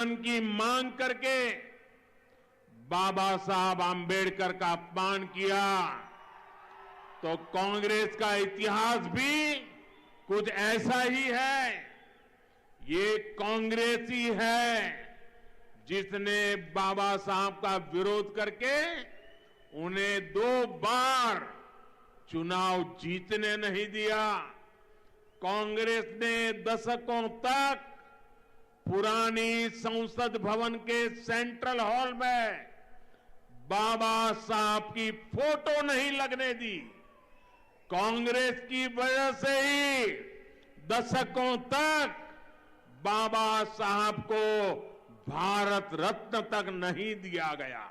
की मांग करके बाबा साहब आंबेडकर का अपमान किया तो कांग्रेस का इतिहास भी कुछ ऐसा ही है। ये कांग्रेस ही है जिसने बाबा साहब का विरोध करके उन्हें 2 बार चुनाव जीतने नहीं दिया। कांग्रेस ने दशकों तक पुरानी संसद भवन के सेंट्रल हॉल में बाबा साहब की फोटो नहीं लगने दी। कांग्रेस की वजह से ही दशकों तक बाबा साहब को भारत रत्न तक नहीं दिया गया।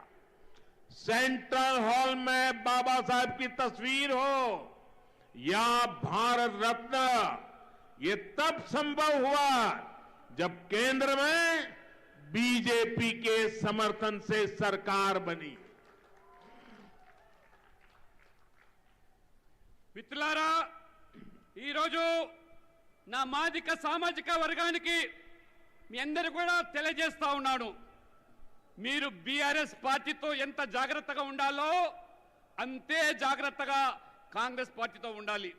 सेंट्रल हॉल में बाबा साहब की तस्वीर हो या भारत रत्न, ये तब संभव हुआ जब केंद्र में बीजेपी के समर्थन से सरकार बनी। మిత్రులారా, ఈరోజు నా మాదిక సామాజిక వర్గానికి మీ అందరూ కూడా తెలియజేస్తా ఉన్నాను, మీరు బీఆర్ఎస్ పార్టీతో ఎంత జాగ్రత్తగా ఉండాలో అంతే జాగ్రత్తగా కాంగ్రెస్ పార్టీతో ఉండాలి.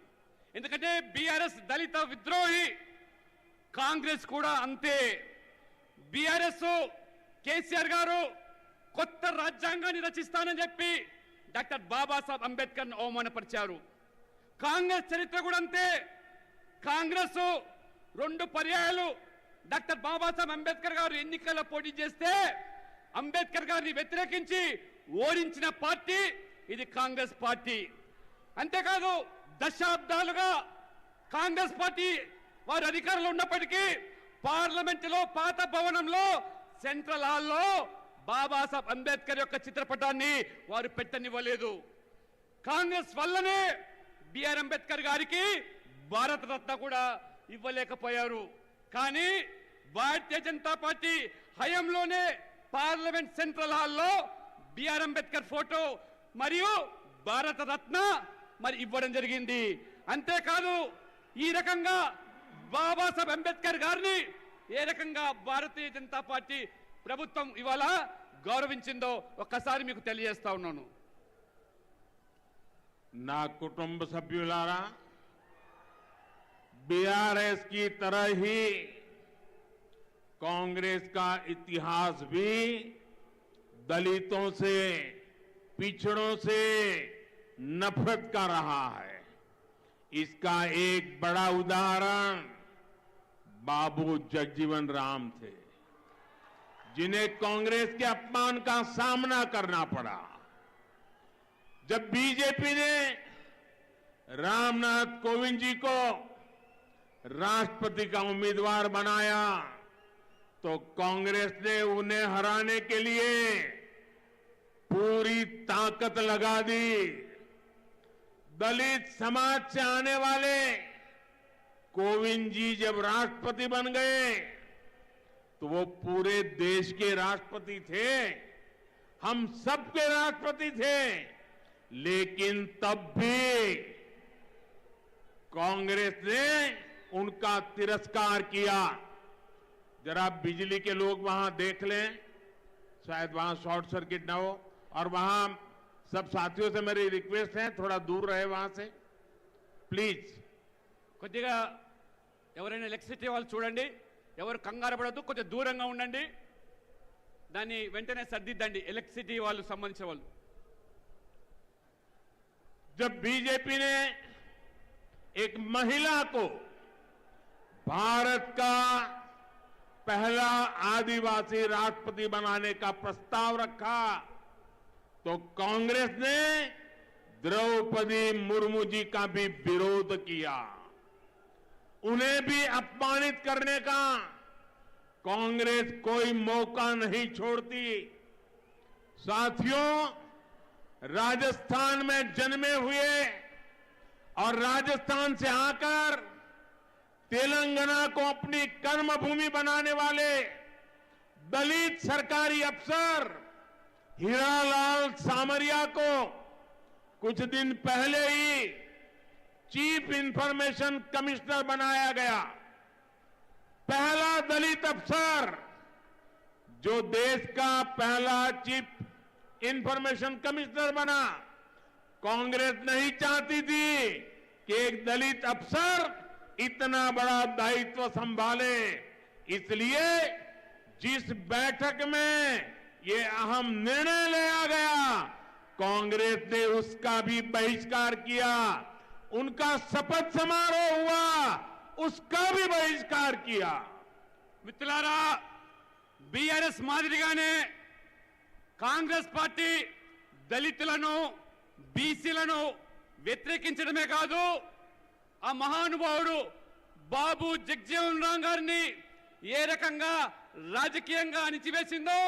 ఎందుకంటే బీఆర్ఎస్ దళిత విద్రోహి, కాంగ్రెస్ కూడా అంతే. బీఆర్ఎస్ కేసీఆర్ గారు కొత్త రాజ్యాంగాన్ని రచిస్తానని చెప్పి డాక్టర్ బాబాసాహెబ్ అంబేద్కర్ను అవమానపరిచారు. కాంగ్రెస్ చరిత్ర కూడా అంతే. కాంగ్రెస్ 2 పర్యాయాలు డాక్టర్ బాబాసాహెబ్ అంబేద్కర్ గారు ఎన్నికల్లో పోటీ చేస్తే అంబేద్కర్ గారిని వ్యతిరేకించి ఓడించిన పార్టీ ఇది కాంగ్రెస్ పార్టీ. అంతేకాదు దశాబ్దాలుగా కాంగ్రెస్ పార్టీ వారు అధికారంలో ఉన్నప్పటికీ పార్లమెంటులో పాత భవనంలో సెంట్రల్ హాల్లో బాబాసాహెబ్ అంబేద్కర్ యొక్క చిత్రపటాన్ని వారు పెట్టనివ్వలేదు. కాంగ్రెస్ వల్లనే బిఆర్ అంబేద్కర్ గారికి భారత రత్న కూడా ఇవ్వలేకపోయారు. కానీ భారతీయ జనతా పార్టీ హయాంలోనే పార్లమెంట్ సెంట్రల్ హాల్లో బిఆర్ అంబేద్కర్ ఫోటో మరియు భారత రత్న మరి ఇవ్వడం జరిగింది. అంతేకాదు ఈ రకంగా బాబాసాహెబ్ అంబేద్కర్ గారిని ఏ రకంగా భారతీయ జనతా పార్టీ ప్రభుత్వం ఇవాళ గౌరవించిందో ఒక్కసారి మీకు తెలియజేస్తా ఉన్నాను. ना कुटुंब सभ्युलारा, बीआरएस की तरह ही कांग्रेस का इतिहास भी दलितों से, पिछड़ों से नफरत का रहा है। इसका एक बड़ा उदाहरण बाबू जगजीवन राम थे, जिन्हें कांग्रेस के अपमान का सामना करना पड़ा। जब बीजेपी ने रामनाथ कोविंद जी को राष्ट्रपति का उम्मीदवार बनाया तो कांग्रेस ने उन्हें हराने के लिए पूरी ताकत लगा दी। दलित समाज से आने वाले कोविंद जी जब राष्ट्रपति बन गए तो वो पूरे देश के राष्ट्रपति थे, हम सबके राष्ट्रपति थे। लेकिन तब भी कांग्रेस ने उनका तिरस्कार किया। जरा बिजली के लोग वहां देख लें, शायद वहां शॉर्ट सर्किट ना हो। और वहां सब साथियों से मेरी रिक्वेस्ट है, थोड़ा दूर रहे वहां से ప్లీజ్. కొద్దిగా ఎవరైనా ఎలక్ట్రిసిటీ వాళ్ళు చూడండి, ఎవరు కంగారు పడద్దు, కొద్దిగా దూరంగా ఉండండి, దాన్ని వెంటనే సర్దిద్దండి ఎలక్ట్రిసిటీ వాళ్ళు సంబంధించిన వాళ్ళు. जब बीजेपी ने एक महिला को भारत का पहला आदिवासी राष्ट्रपति बनाने का प्रस्ताव रखा तो कांग्रेस ने द्रौपदी मुर्मू जी का भी विरोध किया। उन्हें भी अपमानित करने का कांग्रेस कोई मौका नहीं छोड़ती। साथियों, राजस्थान में जन्मे हुए और राजस्थान से आकर तेलंगाना को अपनी कर्मभूमि बनाने वाले दलित सरकारी अफसर हीरालाल सामरिया को कुछ दिन पहले ही चीफ इंफॉर्मेशन कमिश्नर बनाया गया। पहला दलित अफसर जो देश का पहला चीफ इंफॉर्मेशन कमिश्नर बना, कांग्रेस नहीं चाहती थी कि एक दलित अफसर इतना बड़ा दायित्व संभाले। इसलिए जिस बैठक में ये अहम निर्णय लिया गया, कांग्रेस ने उसका भी बहिष्कार किया। उनका शपथ समारोह हुआ, उसका भी बहिष्कार किया। మిత్రులారా, బీఆర్ఎస్ మాదిరిగానే కాంగ్రెస్ పార్టీ దళితులను బీసీలను వ్యతిరేకించడమే కాదు, ఆ మహానుభావుడు బాబు జగజీవన్ రామ్ గారిని ఏ రకంగా రాజకీయంగా అణిచివేసిందో,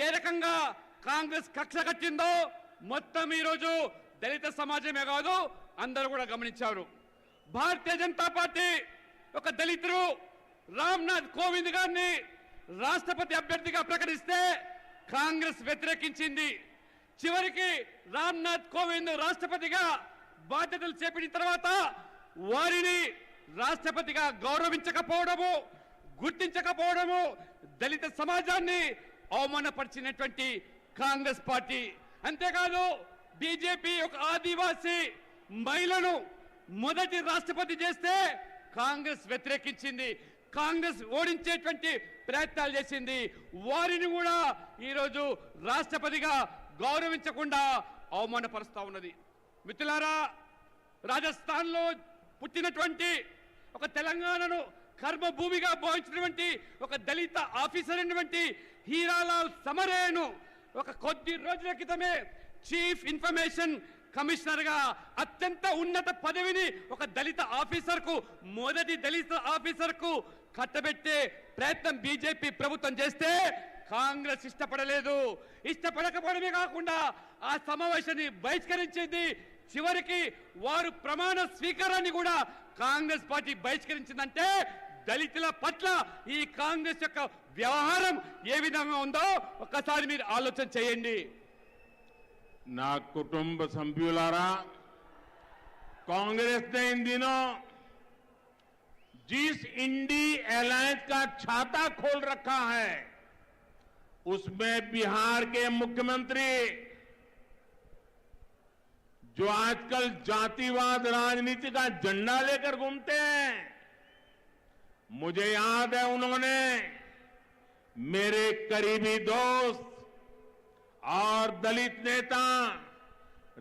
ఏ రకంగా కాంగ్రెస్ కక్ష కట్టిందో మొత్తం ఈరోజు దళిత సమాజమే కాదు అందరూ కూడా గమనించారు. భారతీయ జనతా పార్టీ ఒక దళితుడు రామ్నాథ్ కోవింద్ గారిని రాష్ట్రపతి అభ్యర్థిగా ప్రకటిస్తే కాంగ్రెస్ వ్యతిరేకించింది. చివరికి రామ్నాథ్ కోవింద్ రాష్ట్రపతిగా బాధ్యతలు చేపట్టిన తర్వాత వారిని రాష్ట్రపతిగా గౌరవించకపోవడము, గుర్తించకపోవడము దళిత సమాజాన్ని అవమానపరిచినటువంటి కాంగ్రెస్ పార్టీ. అంతేకాదు బీజేపీ ఒక ఆదివాసీ మహిళను మొదటి రాష్ట్రపతి చేస్తే కాంగ్రెస్ వ్యతిరేకించింది. కాంగ్రెస్ ఓడించేటువంటి ప్రయత్నాలు చేసింది. వారిని కూడా ఈరోజు రాష్ట్రపతిగా గౌరవించకుండా అవమానపరుస్తా ఉన్నది. మిత్రులారా, రాజస్థాన్లో పుట్టినటువంటి ఒక తెలంగాణను కర్మభూమిగా భావించినటువంటి ఒక దళిత ఆఫీసర్ అయినటువంటి హీరాలాల్ సమరేను ఒక కొద్ది రోజుల క్రితమే చీఫ్ ఇన్ఫర్మేషన్ కమిషనర్ గా అత్యంత ఉన్నత పదవిని ఒక దళిత ఆఫీసర్ కు, మొదటి దళిత ఆఫీసర్ కు కట్టబెట్టే ప్రయత్నం బీజేపీ ప్రభుత్వం చేస్తే కాంగ్రెస్ ఇష్టపడలేదు. ఇష్టపడకపోవడమే కాకుండా ఆ సమావేశాన్ని బహిష్కరించింది. చివరికి వారు ప్రమాణ స్వీకారాన్ని కూడా కాంగ్రెస్ పార్టీ బహిష్కరించిందంటే దళితుల పట్ల ఈ కాంగ్రెస్ యొక్క వ్యవహారం ఏ విధంగా ఉందో ఒక్కసారి మీరు ఆలోచన చేయండి. ना कुटुंब सभ्युलारा, कांग्रेस ने इन दिनों जिस इंडी अलायंस का छाता खोल रखा है, उसमें बिहार के मुख्यमंत्री जो आजकल जातिवाद राजनीति का झंडा लेकर घूमते हैं, मुझे याद है उन्होंने मेरे करीबी दोस्त और दलित नेता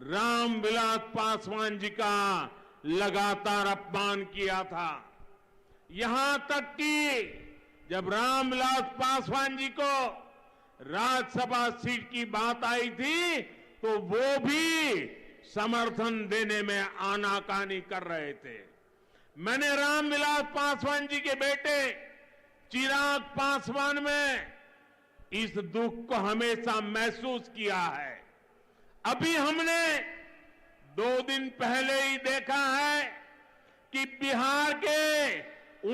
रामविलास पासवान जी का लगातार अपमान किया था। यहां तक कि जब रामविलास पासवान जी को राज्यसभा सीट की बात आई थी तो वो भी समर्थन देने में आनाकानी कर रहे थे। मैंने रामविलास पासवान जी के बेटे चिराग पासवान में इस दुख को हमेशा महसूस किया है। अभी हमने 2 दिन पहले ही देखा है कि बिहार के